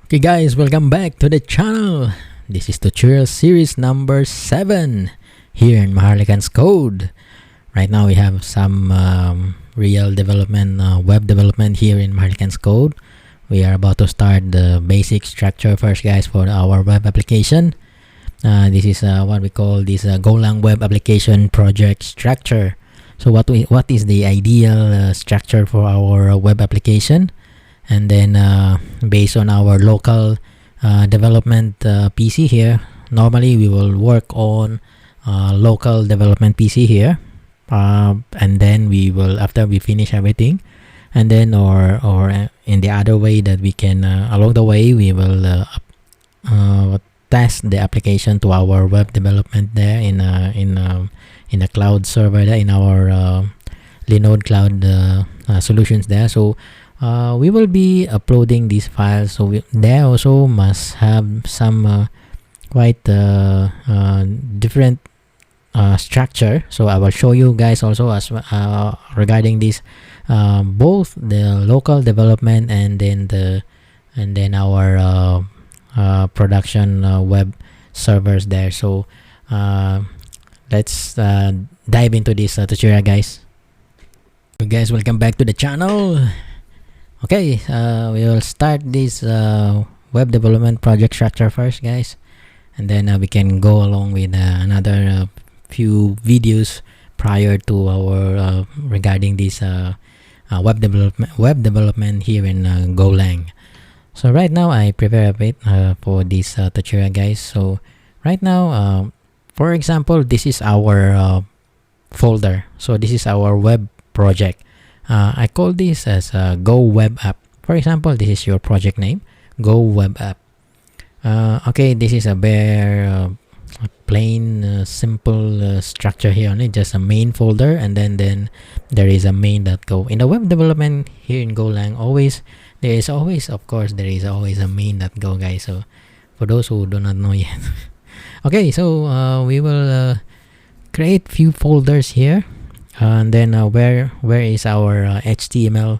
Okay guys, welcome back to the channel. This is tutorial series number 7 here in Maharlikans code. Right now we have some real development, web development here in Maharlikans code. We are about to start the basic structure first guys for our web application. This is what we call this Golang Web Application project structure. So what is the ideal structure for our web application? And then based on our local development PC here, normally we will work on local development PC here, and then we will, after we finish everything, and then or in the other way that we can along the way we will test the application to our web development there in a cloud server there in our Linode cloud solutions there. So we will be uploading these files, so they also must have some quite different structure. So I will show you guys also as regarding this both the local development and then our production web servers there. So let's dive into this tutorial guys. So guys, welcome back to the channel. Okay, we will start this web development project structure first guys, and then we can go along with another few videos prior to our regarding this web development here in Golang. So right now I prepare a bit for this tutorial guys. So right now for example, this is our folder. So this is our web project. I call this as Go Web App. For example, this is your project name, Go Web App. Okay, this is a bare plain simple structure here, only just a main folder, and then there is a main.go. In the web development here in Golang, there is always a main.go guys. So for those who do not know yet. Okay, so we will create few folders here. And then where is our HTML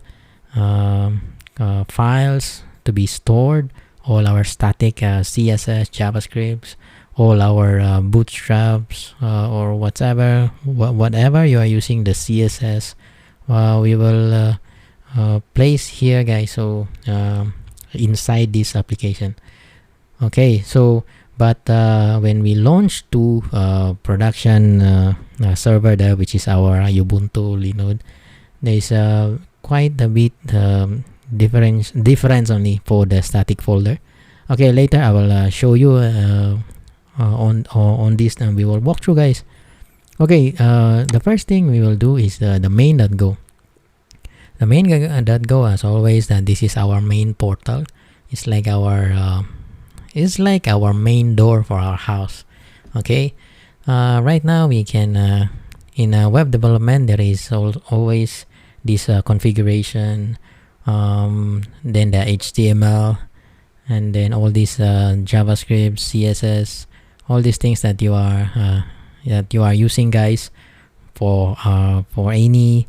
files to be stored, all our static CSS, JavaScripts, all our bootstraps or whatever you are using the CSS, we will place here guys. So inside this application. Okay, so but when we launch to production server there, which is our Ubuntu Linode, there is quite a bit difference only for the static folder. Okay, later I will show you on this, and we will walk through guys. Okay, the first thing we will do is the main.go. The main.go, as always, that this is our main portal. It's like our main door for our house. Okay, right now we can in web development there is always this configuration, then the HTML, and then all these JavaScript, CSS, all these things that you are using guys for any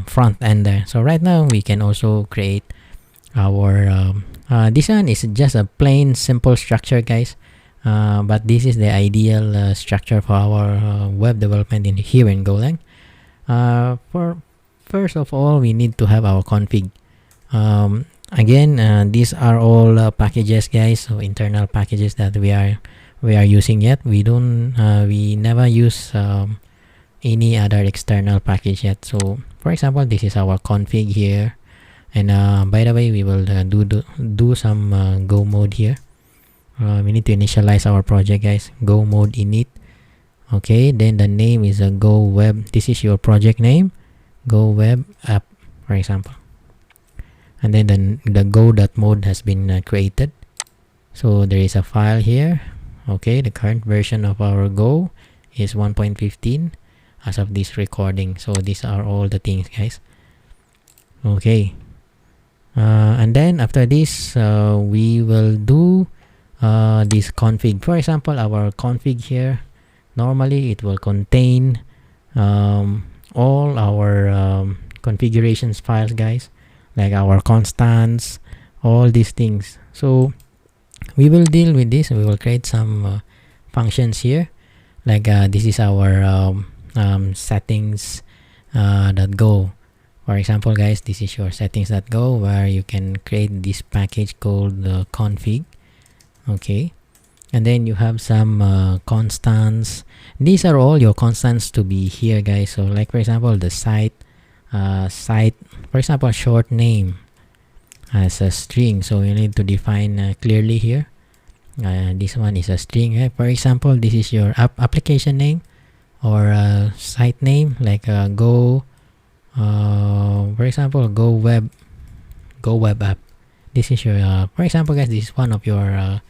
front end there. So right now we can also create our this one is just a plain simple structure guys, but this is the ideal structure for our web development here in Golang. For first of all, we need to have our config. Again, these are all packages guys, so internal packages that we are using yet. We never use any other external package yet. So for example, this is our config here. And by the way, we will do some go mode here. We need to initialize our project guys. Go mode init. Okay, then the name is a Go Web. This is your project name, Go Web App, for example. And then the go.mode has been created. So there is a file here. Okay, the current version of our Go is 1.15 as of this recording. So these are all the things guys. Okay. And then after this we will do this config. For example, our config here, normally it will contain all our configurations files guys, like our constants, all these things. So we will deal with this. We will create some functions here, like this is our settings that go. For example, guys, this is your settings.go, where you can create this package called config. Okay, and then you have some constants. These are all your constants to be here, guys. So like, for example, the site, for example, short name as a string, so you need to define clearly here. This one is a string, right? For example, this is your application name or site name, like for example, go web app. This is your for example, guys, this is one of your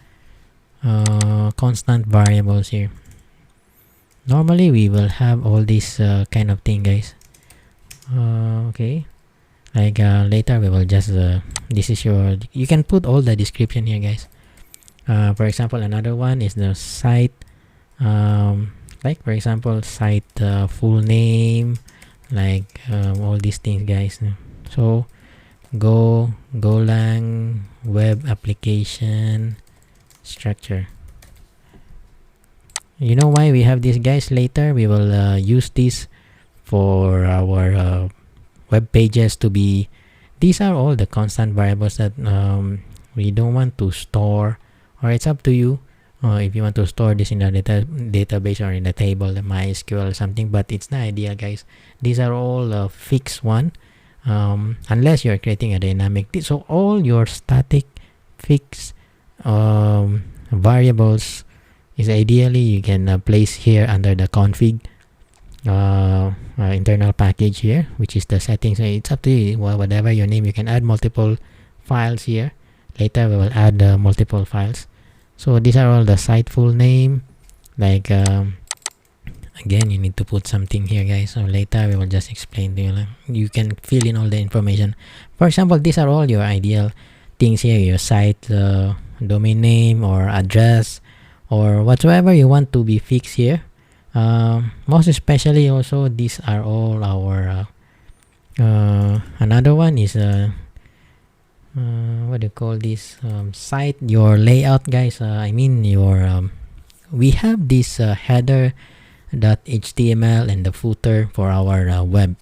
constant variables here. Normally we will have all this kind of thing, guys. Okay, like later we will just this is your, you can put all the description here, guys. For example, another one is the site, like for example, site full name, like all these things, guys. So Golang Web Application Structure. You know why we have this, guys? Later we will use this for our web pages to be, these are all the constant variables that we don't want to store, or it's up to you if you want to store this in the database or in the table, the MySQL or something, but it's not ideal, guys. These are all fixed one, unless you're creating a dynamic. So all your static fixed variables is ideally you can place here under the config internal package here, which is the settings. It's up to you, whatever your name. You can add multiple files here. Later we will add multiple files. So these are all the site full name, like again you need to put something here, guys. So later we will just explain to you. You can fill in all the information. For example, these are all your ideal things here, your site domain name or address or whatsoever you want to be fixed here. Most especially also, these are all our another one is what do you call this, site, your layout, guys. I mean your we have this header.html and the footer for our web.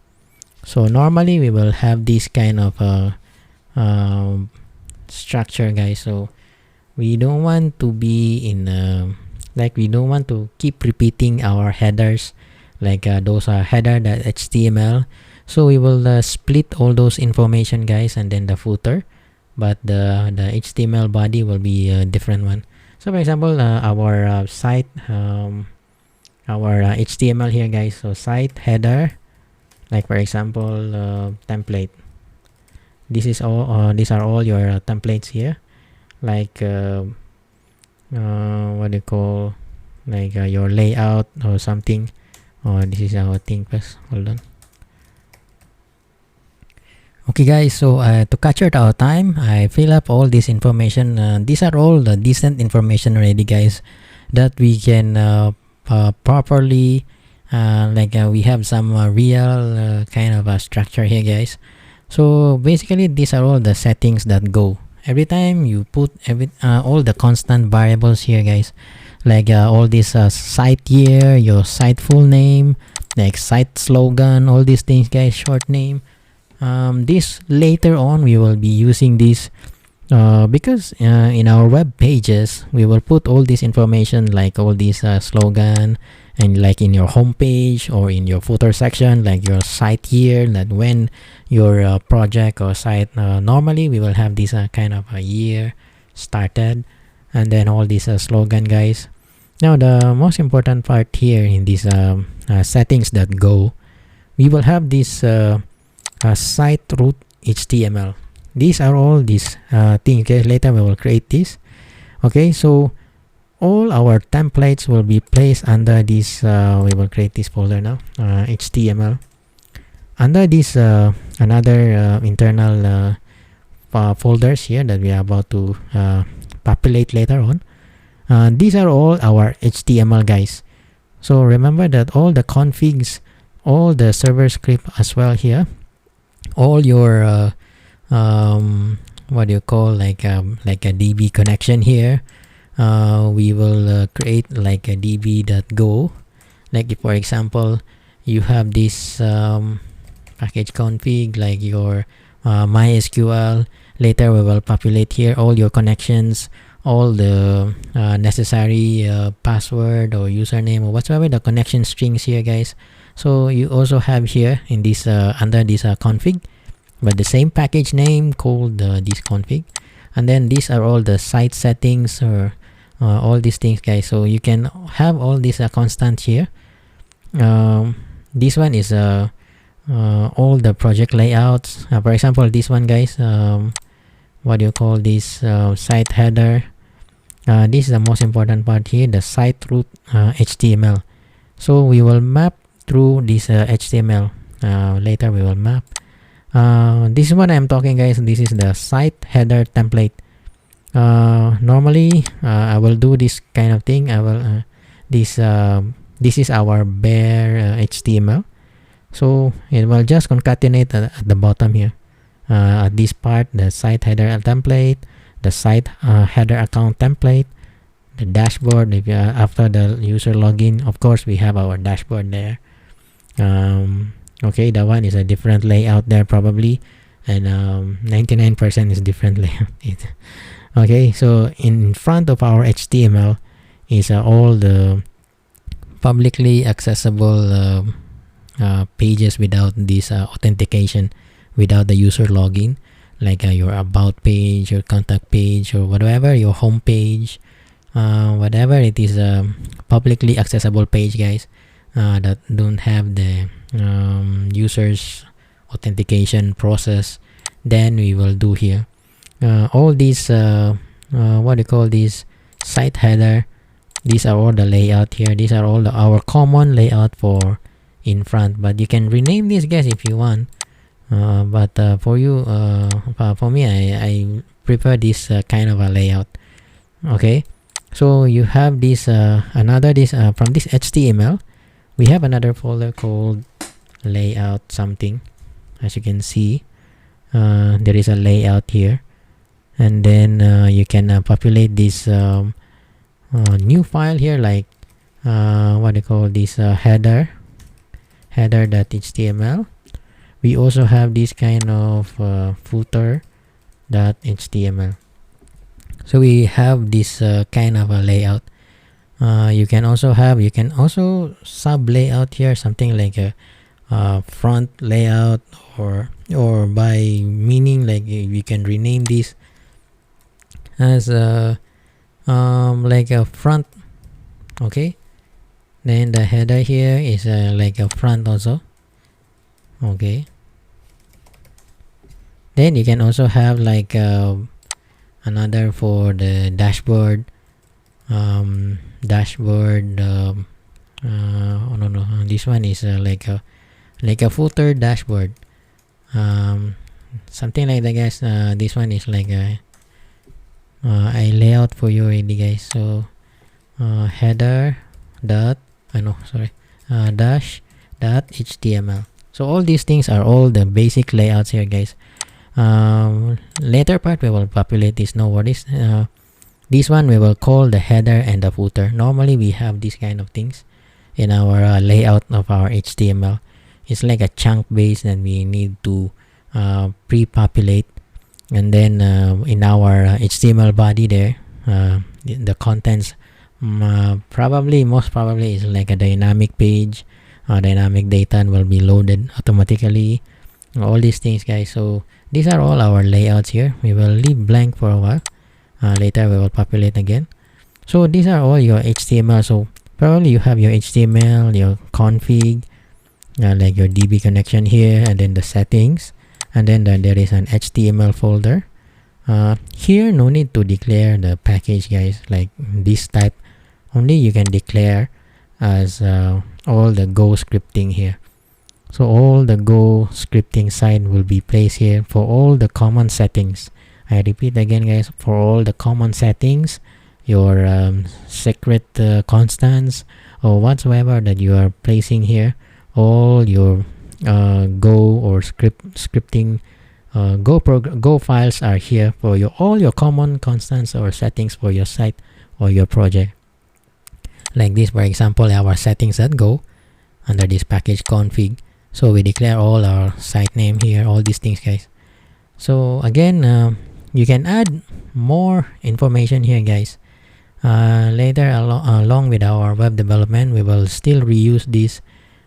So normally we will have this kind of structure, guys. So we don't want to be in like we don't want to keep repeating our headers, like those are header.html. So we will split all those information, guys, and then the footer, but the HTML body will be a different one. So for example, our site, our HTML here, guys. So site header, like for example, template. This is all. These are all your templates here, like what do you call, like your layout or something. Oh, this is our thing first. Hold on. Okay, guys, so to capture our time, I fill up all this information. These are all the decent information already, guys, that we can properly like we have some real kind of a structure here, guys. So basically these are all the settings that go every time you put all the constant variables here, guys, like all this site year, your site full name, like site slogan, all these things, guys, short name. This later on we will be using this because in our web pages we will put all this information, like all these slogan, and like in your home page or in your footer section, like your site year, that when your project or site normally we will have this kind of a year started, and then all these slogan, guys. Now the most important part here in these settings that go, we will have this site root HTML. These are all these things, okay? Later we will create this. Okay, so all our templates will be placed under this we will create this folder now, HTML. Under this another internal folders here that we are about to populate later on. These are all our HTML, guys. So remember that all the configs, all the server script as well here, all your what you call like a DB connection here. We will create like a db.go. Like if, for example, you have this package config like your MySQL. Later we will populate here all your connections, all the necessary password or username or whatsoever the connection strings here, guys. So you also have here in this under this config, but the same package name called this config, and then these are all the site settings or all these things, guys. So you can have all these constant here. This one is all the project layouts. For example, this one, guys, what do you call this site header? This is the most important part here, the site root HTML. So we will map through this HTML. Later we will map. This is what I'm talking, guys. This is the site header template. Normally I will do this kind of thing. I will this is our bare HTML. So it will just concatenate at the bottom here. At this part, the site header template, the site header account template, the dashboard. If after the user login, of course we have our dashboard there. Okay, that one is a different layout there probably, and 99% is different layout. Okay, so in front of our HTML is all the publicly accessible pages without this authentication, without the user login, like your about page, your contact page, or whatever, your home page, whatever it is, publicly accessible page, guys, that don't have the user's authentication process. Then we will do here all these what do you call this site header. These are all the layout here. These are all our common layout for in front, but you can rename this, guys, if you want. But for you, for me, I prefer this kind of a layout. Okay, so you have this another this from this HTML, we have another folder called layout something. As you can see, there is a layout here, and then you can populate this new file here, like what do you call this header.html. We also have this kind of footer.html. So we have this kind of a layout. You can also sub layout here, something like a front layout, or by meaning, like we can rename this as like a front. Okay, then the header here is like a front also. Okay, then you can also have like another for the dashboard. Oh no, this one is like a footer dashboard, something like that, guys. This one is like I layout for you already, guys. So header dot dash dot html. So all these things are all the basic layouts here, guys. Later part we will populate this, no worries. This one we will call the header and the footer. Normally we have these kind of things in our layout of our HTML. It's like a chunk base that we need to pre-populate, and then in our HTML body there, the contents most probably is like a dynamic page, dynamic data, and will be loaded automatically. All these things, guys. So these are all our layouts here. We will leave blank for a while. Later we will populate again. So these are all your HTML. So probably you have your HTML, your config, like your DB connection here, and then the settings, and then there is an HTML folder. Here no need to declare the package, guys, like this type. Only you can declare as all the Go scripting here. So all the Go scripting side will be placed here for all the common settings. I repeat again, guys, for all the common settings, your secret constants or whatsoever that you are placing here, all your Go or scripting Go files are here for all your common constants or settings for your site or your project. Like this, for example, our settings.go under this package config. So we declare all our site name here, all these things, guys. So again, you can add more information here, guys. Later, along with our web development, we will still reuse this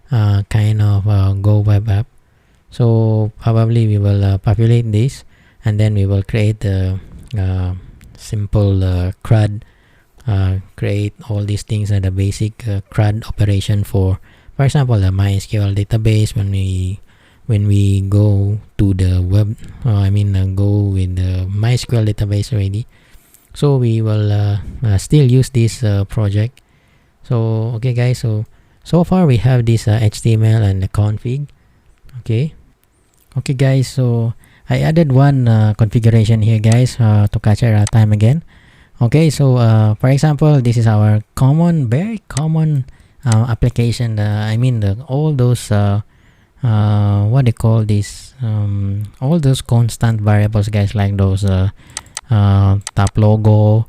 kind of Go web app. So probably we will populate this, and then we will create a simple CRUD, create all these things and the basic CRUD operation for example, the MySQL database. When we go to the web, go with the MySQL database already. So we will still use this project. So okay, guys. So far we have this HTML and the config. Okay, guys. So I added one configuration here, guys, to capture our time again. Okay, so for example, this is our very common application. All those what they call this, all those constant variables, guys, like those top logo,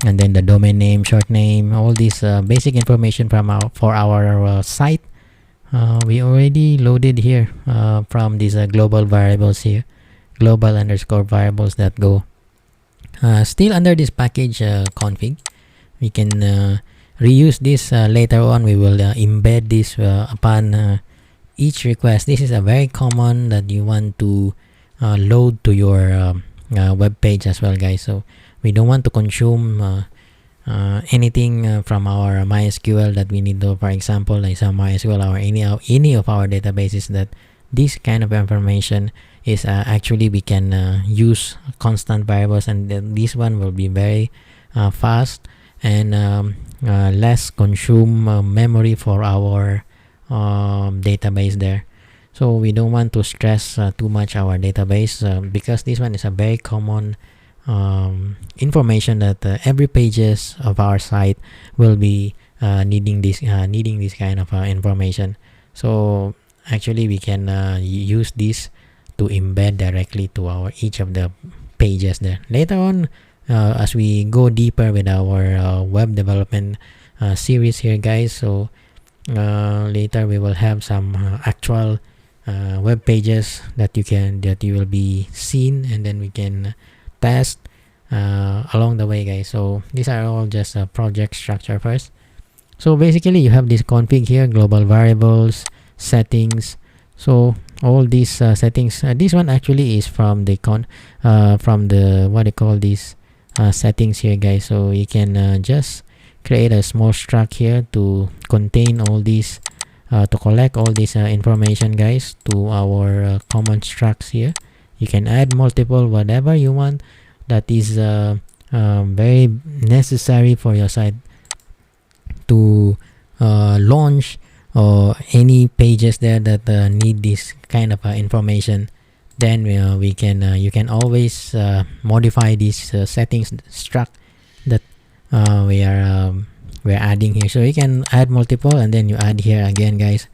and then the domain name, short name, all this basic information for our site. We already loaded here from these global variables here, global underscore variables that go still under this package config. We can reuse this later on. We will embed this upon each request. This is a very common that you want to load to your web page as well, guys. So we don't want to consume anything from our MySQL that we need to, for example, like some MySQL or any of our databases, that this kind of information is actually we can use constant variables, and this one will be very fast and less consume memory for our database there. So we don't want to stress too much our database because this one is a very common information that every pages of our site will be needing this kind of information. So actually we can use this to embed directly to each of the pages there. Later on, as we go deeper with our web development series here, guys, so later we will have some actual web pages that you will be seen, and then we can test along the way, guys. So these are all just a project structure first. So basically you have this config here, global variables, settings. So all these settings, this one actually is from the what they call these settings here, guys. So you can just create a small struct here to contain all these to collect all this information, guys, to our common structs here. You can add multiple whatever you want that is very necessary for your site to launch, or any pages there that need this kind of information. Then we can you can always modify this settings struct that we're adding here. So you can add multiple, and then you add here again, guys,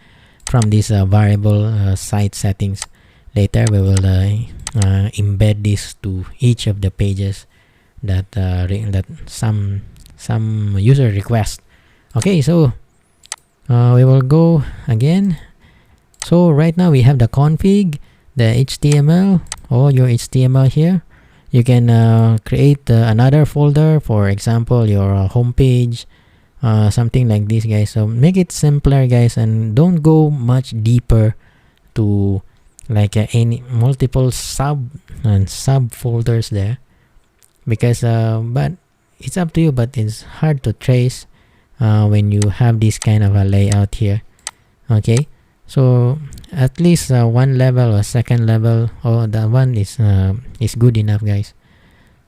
from this variable site settings. Later we will embed this to each of the pages that that some user request. Okay, so we will go again. So right now we have the config, the HTML, all your HTML here. You can create another folder, for example your homepage, something like this, guys. So make it simpler, guys, and don't go much deeper to like any multiple sub folders there, because but it's up to you, but it's hard to trace when you have this kind of a layout here. Okay, so at least one level or second level, or that one is good enough, guys.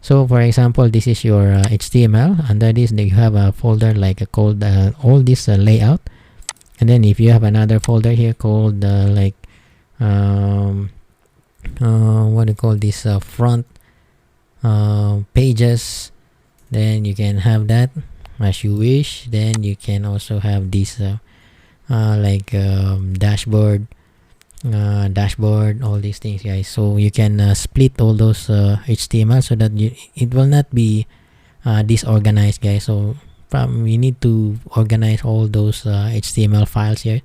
So for example, this is your HTML. Under this you have a folder like called all this layout, and then if you have another folder here called like what do you call this, front pages, then you can have that as you wish. Then you can also have this like dashboard, dashboard, all these things, guys. So you can split all those HTML so that it will not be disorganized, guys. So we need to organize all those HTML files here,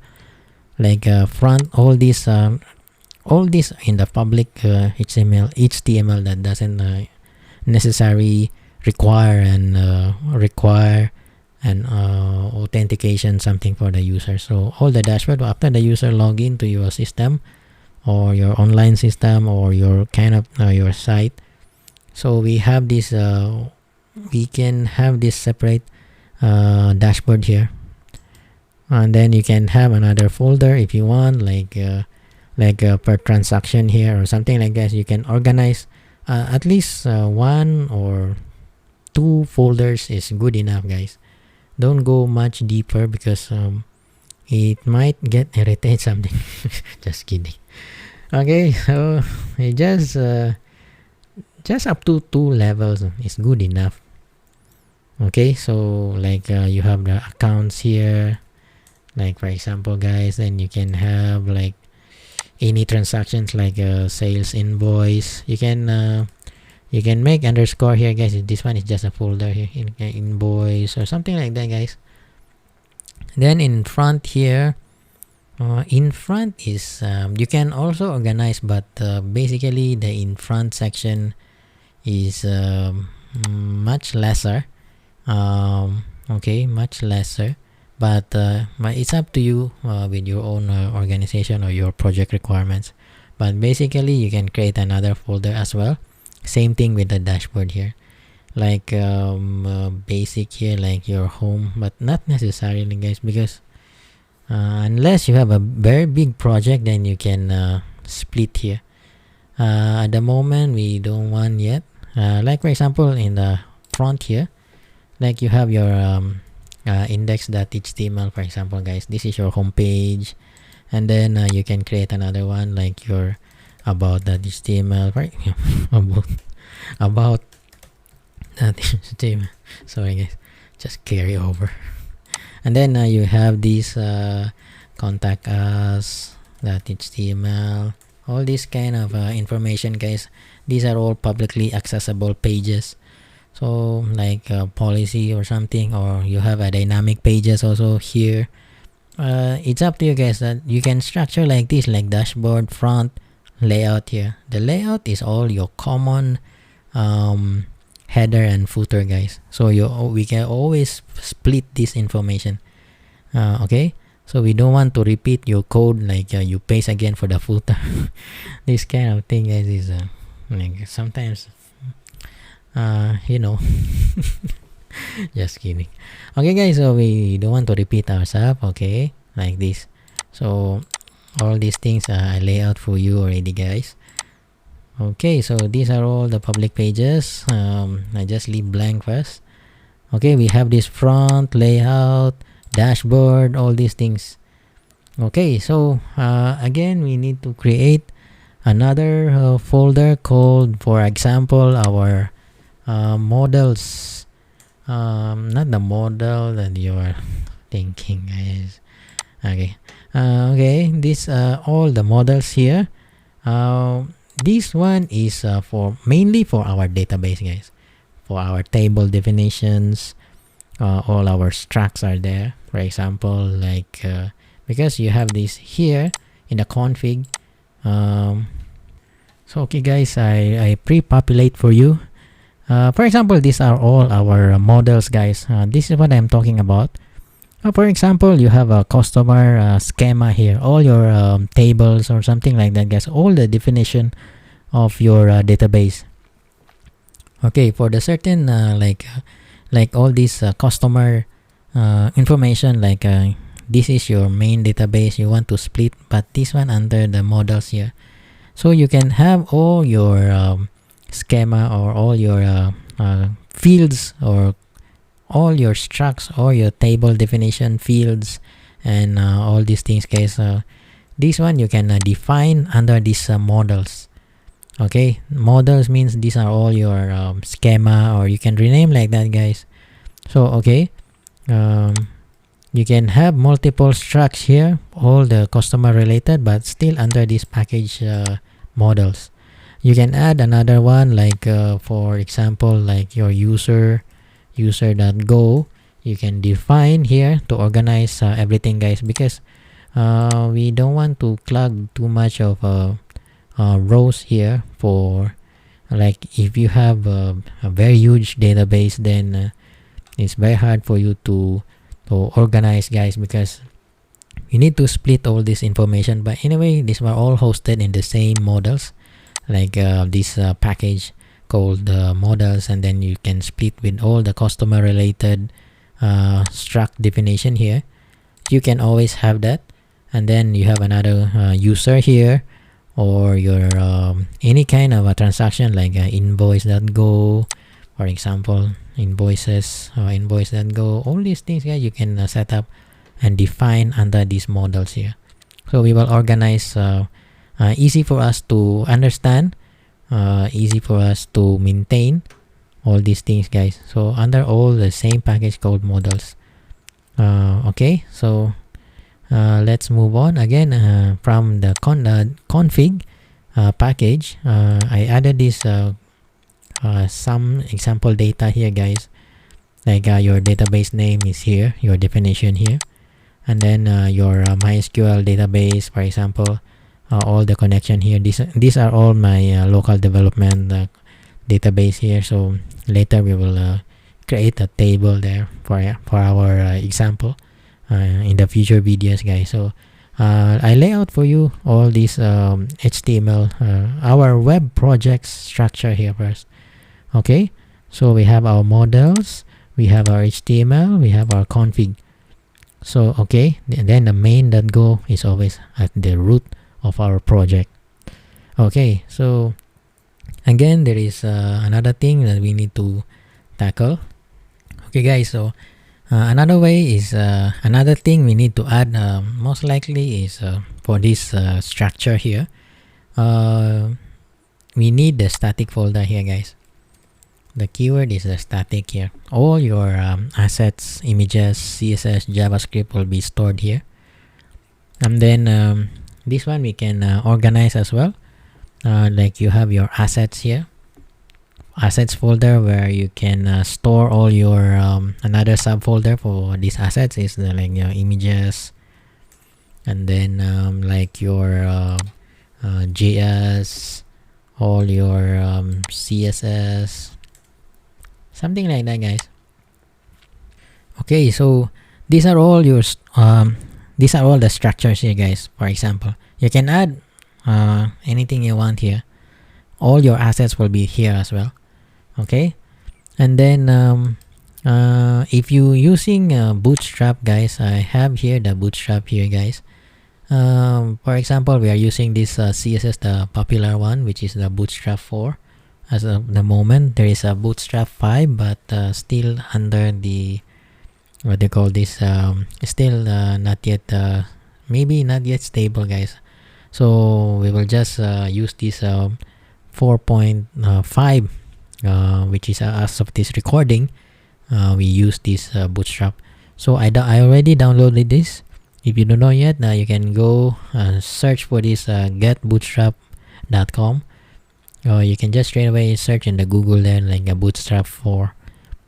like front, all this in the public HTML that doesn't necessarily require an authentication something for the user. So all the dashboard, after the user log into your system or your online system or your kind of your site, so we have this we can have this separate dashboard here, and then you can have another folder if you want, like per transaction here or something like that. You can organize at least 1 or 2 folders is good enough, guys. Don't go much deeper because it might get irritated something. Just kidding. Okay, so it just up to 2 levels is good enough. Okay, so like you have the accounts here, like for example, guys, then you can have like any transactions like sales invoice. You can make underscore here, guys. This one is just a folder here, invoice or something like that, guys. Then in front here, in front is you can also organize, but basically the in front section is much lesser. Okay, much lesser, but it's up to you with your own organization or your project requirements. But basically you can create another folder as well. Same thing with the dashboard here, like basic here, like your home, but not necessarily, guys, because unless you have a very big project, then you can split here. At the moment we don't want yet. Like for example in the front here, like you have your index.html, for example, guys. This is your home page, and then you can create another one like your about that HTML, right? about that HTML. Sorry, guys, just carry over. And then you have this contact us that HTML, all this kind of information, guys. These are all publicly accessible pages. So like policy or something, or you have a dynamic pages also here. It's up to you, guys, that you can structure like this, like dashboard, front, layout here. The layout is all your common header and footer, guys. So we can always split this information. Okay, so we don't want to repeat your code, like you paste again for the footer. This kind of thing, guys, is like sometimes you know. Just kidding. Okay, guys, so we don't want to repeat ourselves. Okay, like this. So all these things I lay out for you already, guys. Okay, so these are all the public pages. I just leave blank first. Okay, we have this front, layout, dashboard, all these things. Okay, so again we need to create another folder called, for example, our models. Not the model that you are thinking, guys. Okay, okay, this all the models here. This one is mainly for our database, guys, for our table definitions. All our structs are there, for example, like because you have this here in the config. So okay, guys, I pre-populate for you. For example, these are all our models, guys. This is what I'm talking about. For example, you have a customer schema here, all your tables or something like that, guys, all the definition of your database. Okay, for the certain like all this customer information, like this is your main database, you want to split, but this one under the models here. So you can have all your schema or all your fields or all your structs or your table definition fields and all these things, guys. This one you can define under these models. Okay, models means these are all your schema, or you can rename like that, guys. So okay, you can have multiple structs here, all the customer related, but still under this package models. You can add another one, like for example, like your user.go. You can define here to organize everything, guys, because we don't want to clog too much of rows here. For like if you have a very huge database, then it's very hard for you to organize, guys, because you need to split all this information. But anyway, these were all hosted in the same models, like this package called models, and then you can split with all the customer related struct definition here. You can always have that. And then you have another user here, or your any kind of a transaction, like invoice.go, for example, invoices or invoice.go. All these things, guys, you can set up and define under these models here. So we will organize easy for us to understand, easy for us to maintain all these things, guys. So under all the same package called models. Okay, so let's move on again from the config package. I added this some example data here, guys, like your database name is here, your definition here, and then your MySQL database, for example, all the connection here. These are all my local development database here. So later we will create a table there for our example in the future videos, guys. So I lay out for you all these HTML, our web project structure here first. Okay, so we have our models, we have our HTML, we have our config. So okay, and then the main.go is always at the root of our project. Okay, so again, there is another thing that we need to tackle. Okay, guys, so another way is another thing we need to add, most likely is for this structure here, we need the static folder here, guys. The keyword is the static here. All your assets, images, CSS, JavaScript will be stored here. And then this one we can organize as well. Like you have your assets here, assets folder, where you can store all your another subfolder for these assets is like your images, and then like your JS, all your CSS, something like that, guys. Okay, so these are all your these are all the structures here, guys. For example, you can add anything you want here. All your assets will be here as well. Okay, and then if you using Bootstrap, guys, I have here the Bootstrap here, guys. For example, we are using this CSS, the popular one, which is the Bootstrap 4. As of the moment, there is a Bootstrap 5, but still under the, what they call this, still not yet, maybe not yet stable, guys. So we will just use this 4.5, which is as of this recording, we use this Bootstrap. So I already downloaded this. If you don't know yet, you can go search for this getbootstrap.com. Or you can just straight away search in the Google there, like a Bootstrap 4.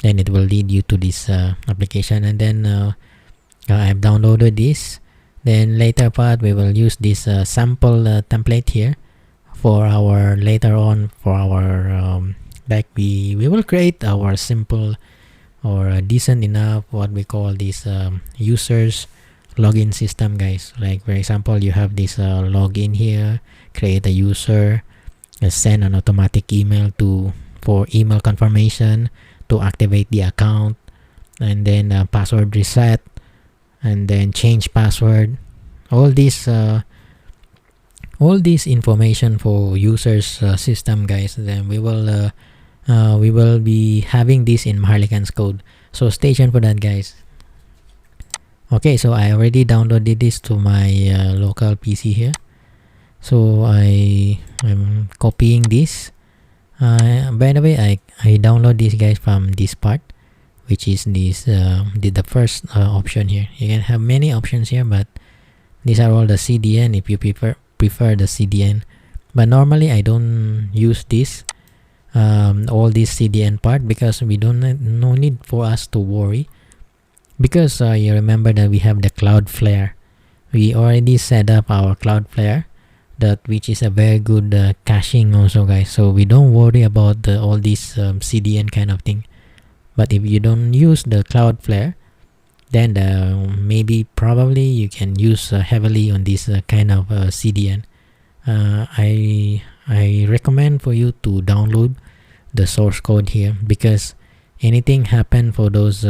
Then it will lead you to this application. And then I've downloaded this. Then later part, we will use this sample template here for our later on, for our like we will create our simple or decent enough, what we call this users login system, guys. Like for example, you have this login here, create a user, send an automatic email for email confirmation to activate the account, and then password reset, and then change password. All this information for users system, guys. Then we will be having this in Maharlikans code. So stay tuned for that, guys. Okay, so I already downloaded this to my local PC here. So I'm copying this. By the way, I download this, guys, from this part, which is this the first option here. You can have many options here, but these are all the CDN if you prefer the CDN. But normally I don't use this all this CDN part, because we don't no need for us to worry, because you remember that we have the Cloudflare. We already set up our Cloudflare, that which is a very good caching also, guys. So we don't worry about all this CDN kind of thing. But if you don't use the Cloudflare, then maybe probably you can use heavily on this kind of CDN. I recommend for you to download the source code here, because anything happen for those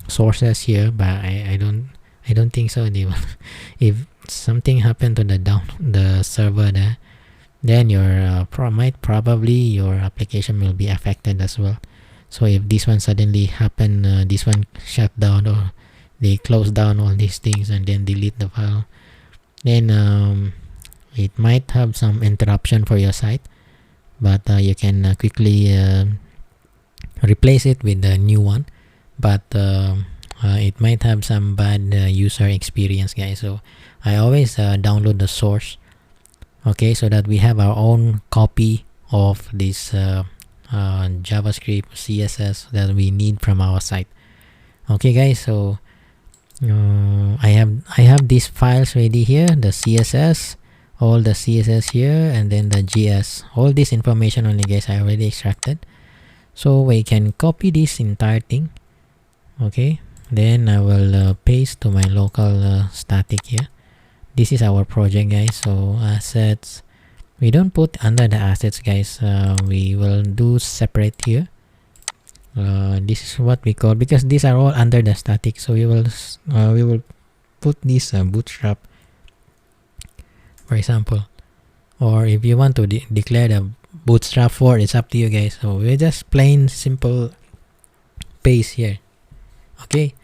sources here, but I don't think so. They will if something happened to the server there, then your probably your application will be affected as well. So if this one suddenly happen, this one shut down, or they close down all these things and then delete the file, then it might have some interruption for your site, but you can quickly replace it with a new one. But it might have some bad user experience, guys. So I always download the source, okay, so that we have our own copy of this JavaScript, CSS that we need from our site. Okay, guys. So I have these files ready here, the CSS, all the CSS here, and then the JS. All this information only, guys, I already extracted. So we can copy this entire thing. Okay, then I will paste to my local static here. This is our project, guys. So assets, we don't put under the assets, guys. We will do separate here. This is what we call, because these are all under the static, so we will put this bootstrap, for example. Or if you want to declare the bootstrap 4, it's up to you, guys. So we just plain simple paste here. Okay,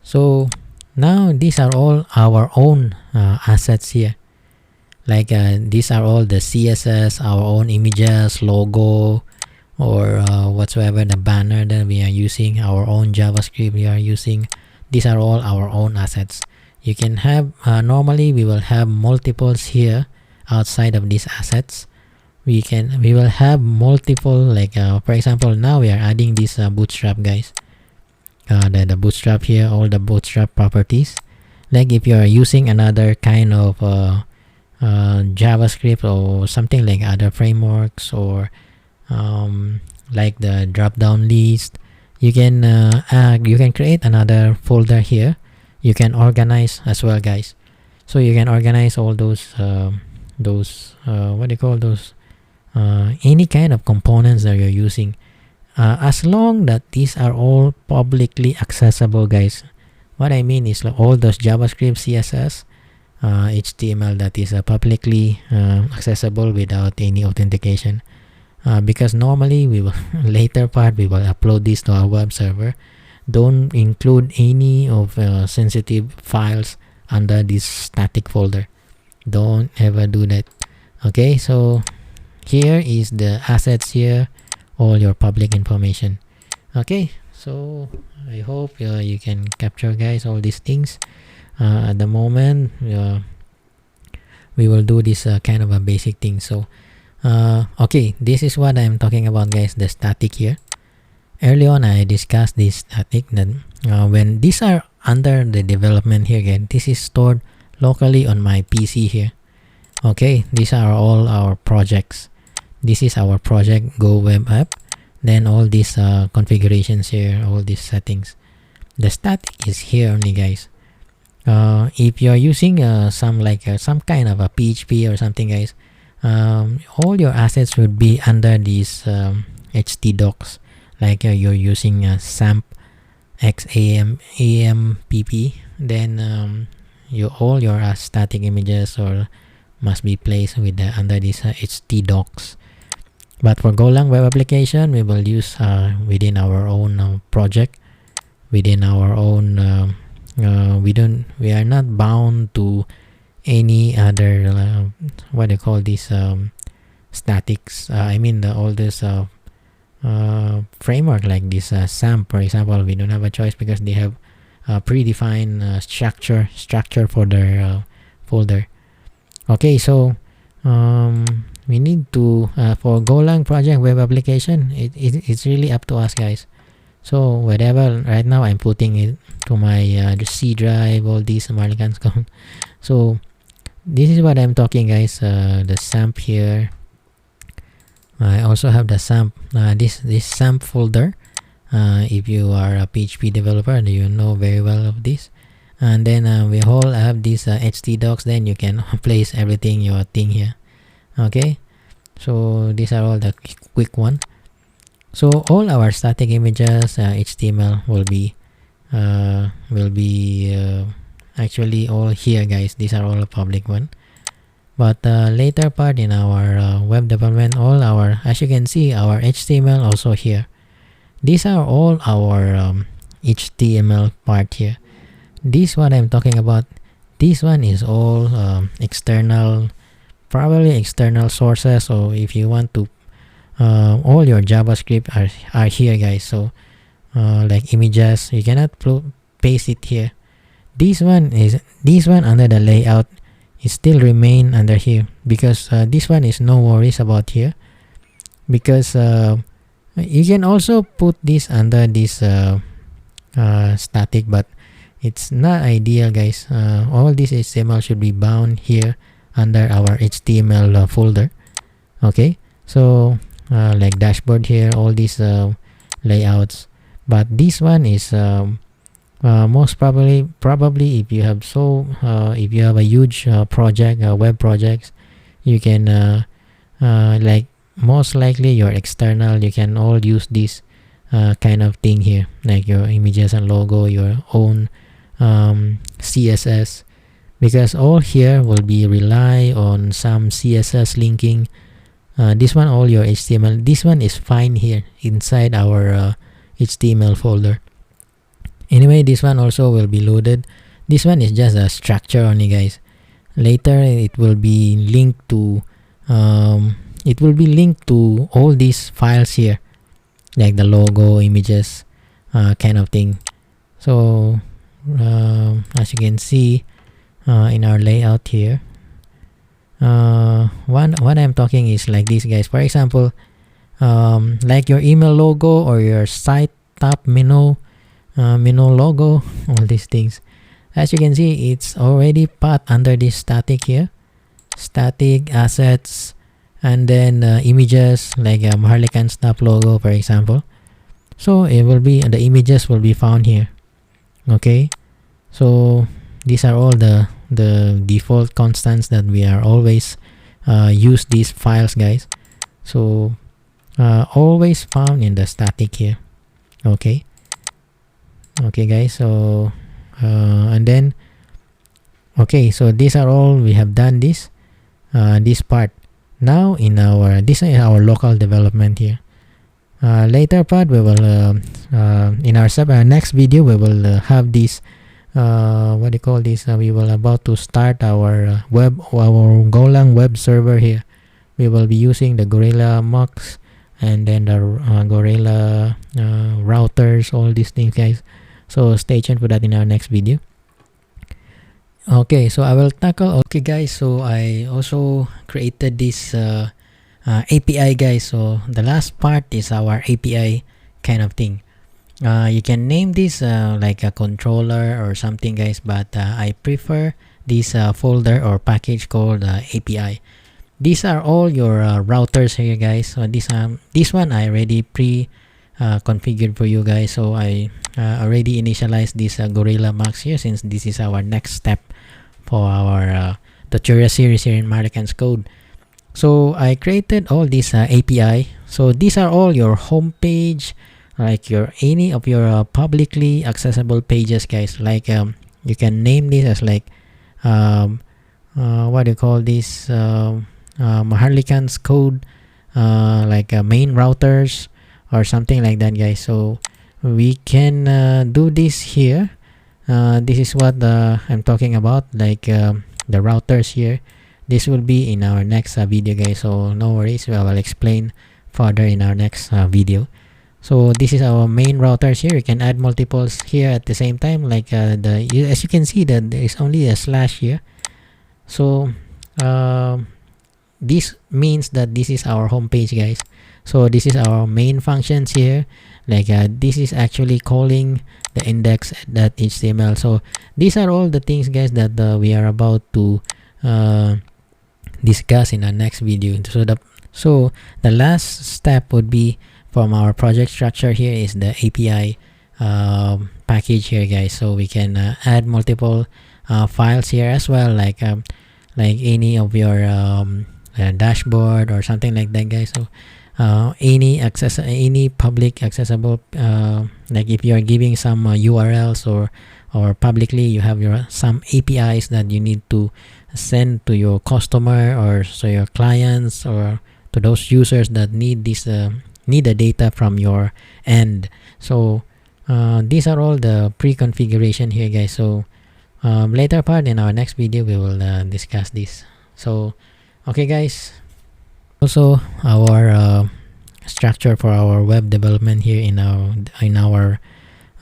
so now these are all our own assets here. Like these are all the CSS, our own images, logo, or whatsoever, the banner that we are using, our own JavaScript we are using. These are all our own assets. You can have normally we will have multiples here outside of these assets. We will have multiple, like for example, now we are adding this bootstrap, guys. The bootstrap here, all the bootstrap properties. Like if you are using another kind of JavaScript or something like other frameworks, or like the drop down list, you can create another folder here. You can organize as well, guys. So you can organize all those what do you call those, any kind of components that you're using, as long that these are all publicly accessible, guys. What I mean is like all those JavaScript, CSS, HTML that is publicly accessible without any authentication, because normally we will later part we will upload this to our web server. Don't include any of sensitive files under this static folder. Don't ever do that. Okay, so here is the assets here, all your public information. Okay, so I hope you can capture, guys, all these things. At the moment we will do this kind of a basic thing. So okay, this is what I'm talking about, guys, the static here. Early on I discussed this static, that when these are under the development here, again, this is stored locally on my PC here. Okay, these are all our projects. This is our project Go Web App. Then all these configurations here, all these settings. The static is here only, guys. If you're using some kind of a PHP or something, guys, all your assets would be under these htdocs. Like you're using SAMP XAMPP, then all your static images or must be placed with under these htdocs. But for Golang web application, we will use within our own project, within our own we are not bound to any other what do you call these statics. I mean all this framework like this SAMP, for example, we don't have a choice because they have predefined structure for their folder. Okay, so we need to for Golang project web application, it's really up to us, guys. So whatever, right now I'm putting it to my C drive, all these Maharlikans code. So this is what I'm talking, guys. The SAMP here. I also have the SAMP, this SAMP folder. If you are a PHP developer, you know very well of this. And then we all have these htdocs. Then you can place everything your thing here. Okay, so these are all the quick one. So all our static images, HTML will be actually all here, guys. These are all a public one. But later part in our web development, all our, as you can see, our HTML also here. These are all our HTML part here. This what I'm talking about. This one is all external, probably external sources. So if you want to, all your JavaScript are here, guys. So like images, you cannot paste it here. This one under the layout is still remain under here, because this one is no worries about here, because you can also put this under this static, but it's not ideal, guys. All this HTML should be bound here under our HTML folder. Okay, so like dashboard here, all these layouts, but this one is most probably if you have if you have a huge project, web projects, you can like most likely your external, you can all use this kind of thing here, like your images and logo, your own CSS, because all here will be rely on some CSS linking. This one, all your HTML, this one is fine here inside our HTML folder. Anyway, this one also will be loaded. This one is just a structure only, guys. Later it will be linked to all these files here, like the logo, images, kind of thing. So as you can see in our layout here, what I'm talking is like this, guys. For example, like your email logo or your site top menu logo, all these things, as you can see, it's already put under this static here, static assets, and then images, like Maharlikans top logo, for example. So it will be, the images will be found here. Okay, so these are all the default constants that we are always use these files, guys. So always found in the static here. Okay, guys. So and then okay, so these are all, we have done this part. Now in our, this is our local development here. Later part we will in our next video we will have this what do you call this, we will about to start our our Golang web server here. We will be using the Gorilla Mux and then the Gorilla routers, all these things, guys. So stay tuned for that in our next video. Okay, so I will tackle, okay guys, so I also created this API, guys. So the last part is our API kind of thing. You can name this like a controller or something, guys, but I prefer this folder or package called API. These are all your routers here, guys. So this one I already configured for you guys. So I already initialized this Gorilla Max here, since this is our next step for our tutorial series here in Maharlikans code. So I created all these API. So these are all your home page, like your any of your publicly accessible pages, guys. Like you can name this as like what do you call this, Maharlikans code, like MainRouters or something like that, guys. So we can do this here. This is what I'm talking about, like the routers here. This will be in our next video, guys, so no worries, I will explain further in our next video. So this is our main routers here. You can add multiples here at the same time, like as you can see that there is only a slash here. So this means that this is our home page, guys. So this is our main functions here. Like this is actually calling the index.html. So these are all the things, guys, that we are about to discuss in our next video. So the last step would be, from our project structure here, is the API package here, guys. So we can add multiple files here as well, like any of your dashboard or something like that, guys. So any public accessible, like if you are giving some URLs or publicly you have some APIs that you need to send to your customer or so your clients, or to those users that need this need the data from your end. So these are all the pre-configuration here, guys. So later part in our next video we will discuss this. So okay, guys, also our structure for our web development here in our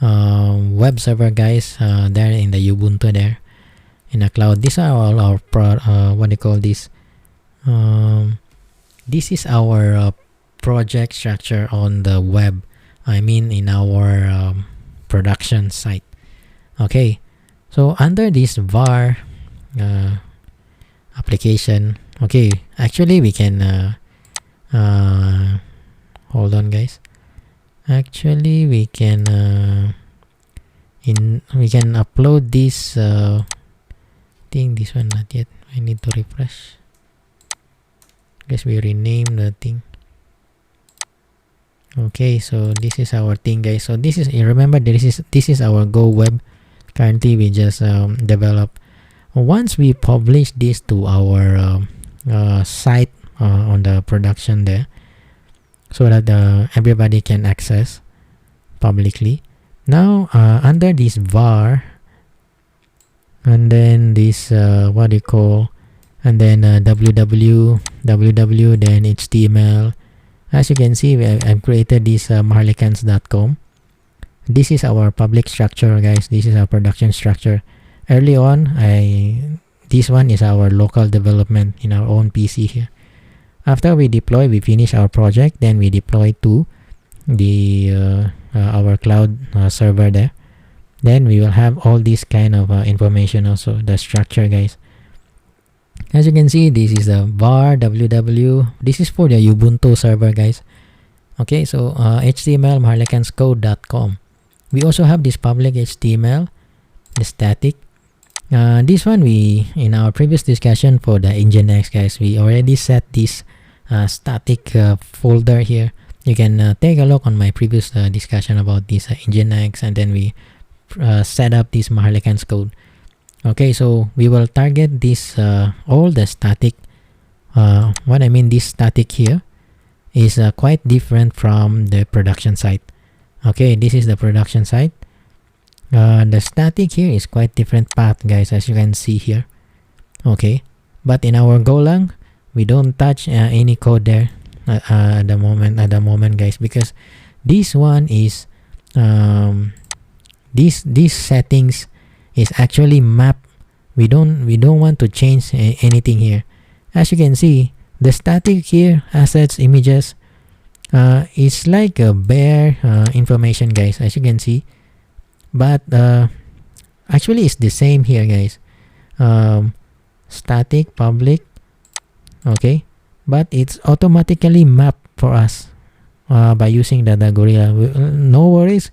web server, guys, there in the Ubuntu there in the cloud. These are all our what do you call this, this is our project structure on the web, I mean in our production site. Okay, so under this var application, okay, actually we can hold on, guys. Actually we can we can upload this thing. This one not yet, I need to refresh. Guess we rename the thing. Okay, so this is our thing, guys. So this is, remember, this is our Go Web. Currently we just develop. Once we publish this to our site on the production there, so that everybody can access publicly. Now under this var, and then this what do you call, and then www, then HTML. As you can see, I've created this Maharlikans.com. This is our public structure, guys. This is our production structure. Early on, this one is our local development in our own PC here. After we deploy, we finish our project, then we deploy to the our cloud server there. Then we will have all this kind of information, also the structure, guys. As you can see, this is the var www. This is for the Ubuntu server, guys. Okay, so HTML maharlikanscode.com. We also have this public HTML, the static. This one, we, in our previous discussion for the Nginx, guys, we already set this static folder here. You can take a look on my previous discussion about this Nginx, and then we set up this Maharlikans code. Okay, so we will target this all the static. What I mean, this static here is quite different from the production site. Okay, this is the production site. The static here is quite different path, guys, as you can see here. Okay, but in our Golang, we don't touch any code there at the moment, guys, because this one is these settings is actually mapped. We don't want to change anything here. As you can see, the static here, assets, images, is like a bare information, guys, as you can see. But actually it's the same here, guys. Static, public, okay, but it's automatically mapped for us by using the Gorilla. No worries.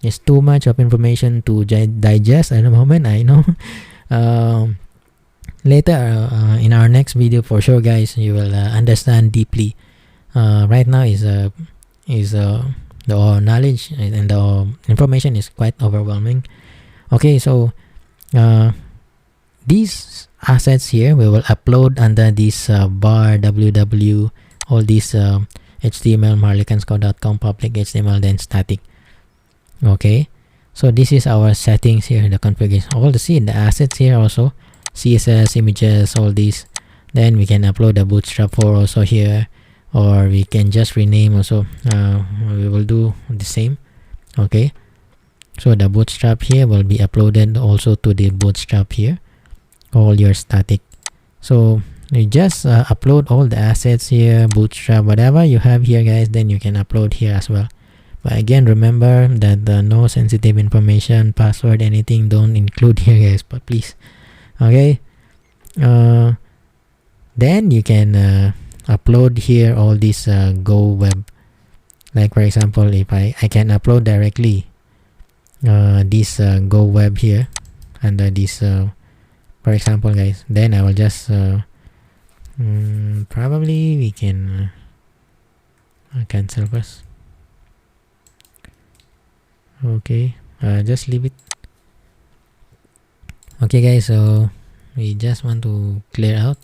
It's too much of information to digest at the moment, I know. Later in our next video, for sure, guys, you will understand deeply. Right now is the knowledge and the information is quite overwhelming. Okay, so these assets here we will upload under this var www, all these HTML maharlikanscode.com, public HTML, then static. Okay, so this is our settings here, the configuration, all the assets here, also CSS, images, all these. Then we can upload the bootstrap 4 also here. or we can just rename also. We will do the same. Okay, so the bootstrap here will be uploaded also to the bootstrap here, all your static. So you just upload all the assets here, bootstrap, whatever you have here, guys, then you can upload here as well. But again, remember that no sensitive information, password, anything don't include here, guys, but please. Okay, then you can upload here all this Go Web. Like for example, if I can upload directly this Go Web here under this, for example, guys, then I will just probably we can cancel first. Okay, just leave it. Okay, guys, so we just want to clear out.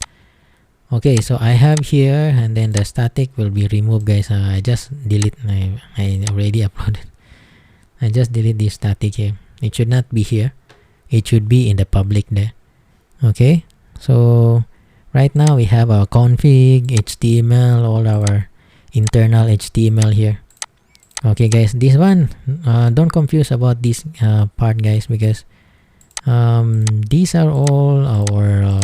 Okay, so I have here, and then the static will be removed, guys. I just delete. I already uploaded. I just delete this static here. It should not be here. It should be in the public there. Okay, so right now we have our config, HTML, all our internal HTML here. Okay, guys, this one, don't confuse about this part, guys, because these are all our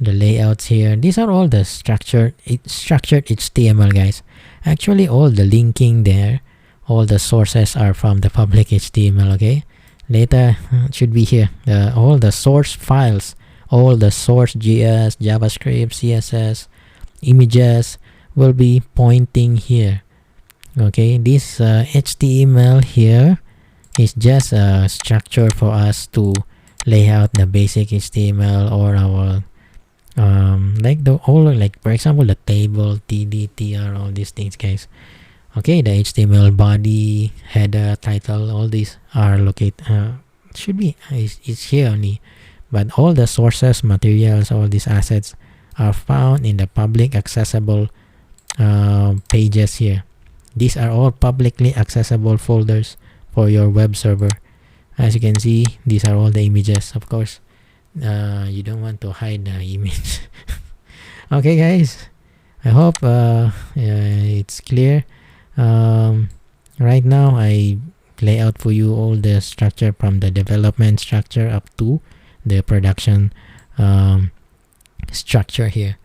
the layouts here. These are all the structured HTML, guys. Actually, all the linking there, all the sources are from the public HTML. Okay, later it should be here. All the source files, all the source JS, JavaScript, CSS, images will be pointing here. Okay, this HTML here is just a structure for us to lay out the basic HTML or our like the all, like for example the table, td, tr, all these things, guys. Okay, the HTML body, header, title, all these are located should be it's here only, but all the sources, materials, all these assets are found in the public accessible pages here. These are all publicly accessible folders for your web server. As you can see, these are all the images. Of course, you don't want to hide the image. Okay, guys, I hope it's clear. Right now I lay out for you all the structure from the development structure up to the production structure here.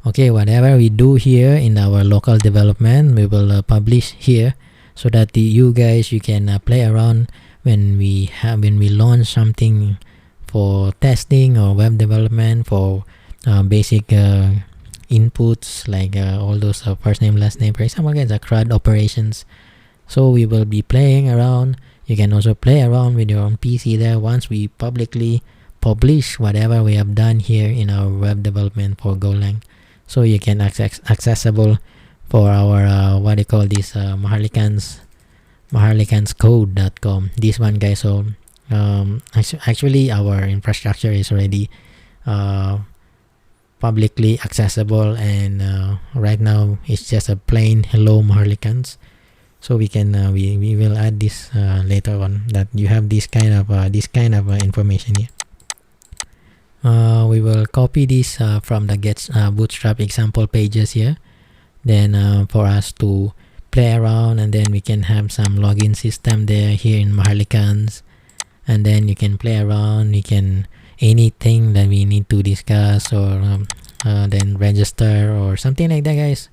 Okay, whatever we do here in our local development, we will publish here, so that you guys, you can play around when we launch something for testing or web development for basic inputs, like all those first name, last name, for example, guys, the CRUD operations. So we will be playing around. You can also play around with your own PC there once we publicly publish whatever we have done here in our web development for Golang. So you can accessible for our what do you call this, Maharlikanscode.com. This one, guys. So actually our infrastructure is already publicly accessible, and right now it's just a plain hello Maharlikans. So we can we will add this later on, that you have this kind of information here. We will copy this from the bootstrap example pages here, then for us to play around, and then we can have some login system there here in Maharlikans, and then you can play around. You can anything that we need to discuss, or then register or something like that, guys.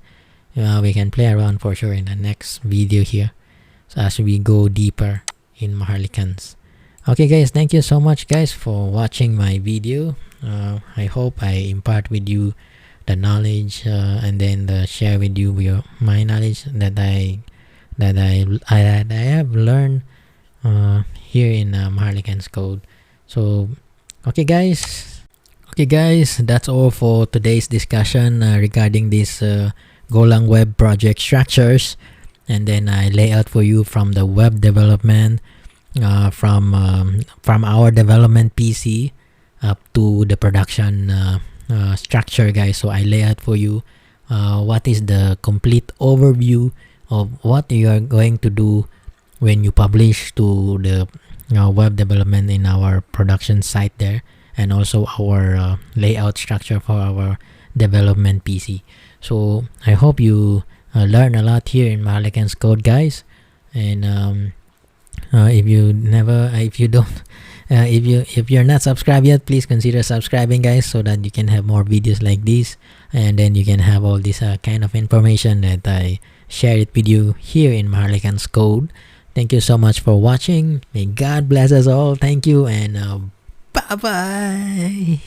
We can play around for sure in the next video here, so as we go deeper in Maharlikans. Okay, guys, thank you so much, guys, for watching my video. I hope I impart with you the knowledge, and then share with you my knowledge that I have learned here in Maharlikans code. So okay, guys, that's all for today's discussion regarding this Golang web project structures, and then I lay out for you from the web development, from our development PC up to the production structure, guys. So I lay out for you what is the complete overview of what you are going to do when you publish to the web development in our production site there, and also our layout structure for our development PC. So I hope you learn a lot here in Maharlikans code, guys. And if you're not subscribed yet, please consider subscribing, guys, so that you can have more videos like this, and then you can have all this kind of information that I share it with you here in Maharlikans code. Thank you so much for watching. May God bless us all. Thank you, and bye bye.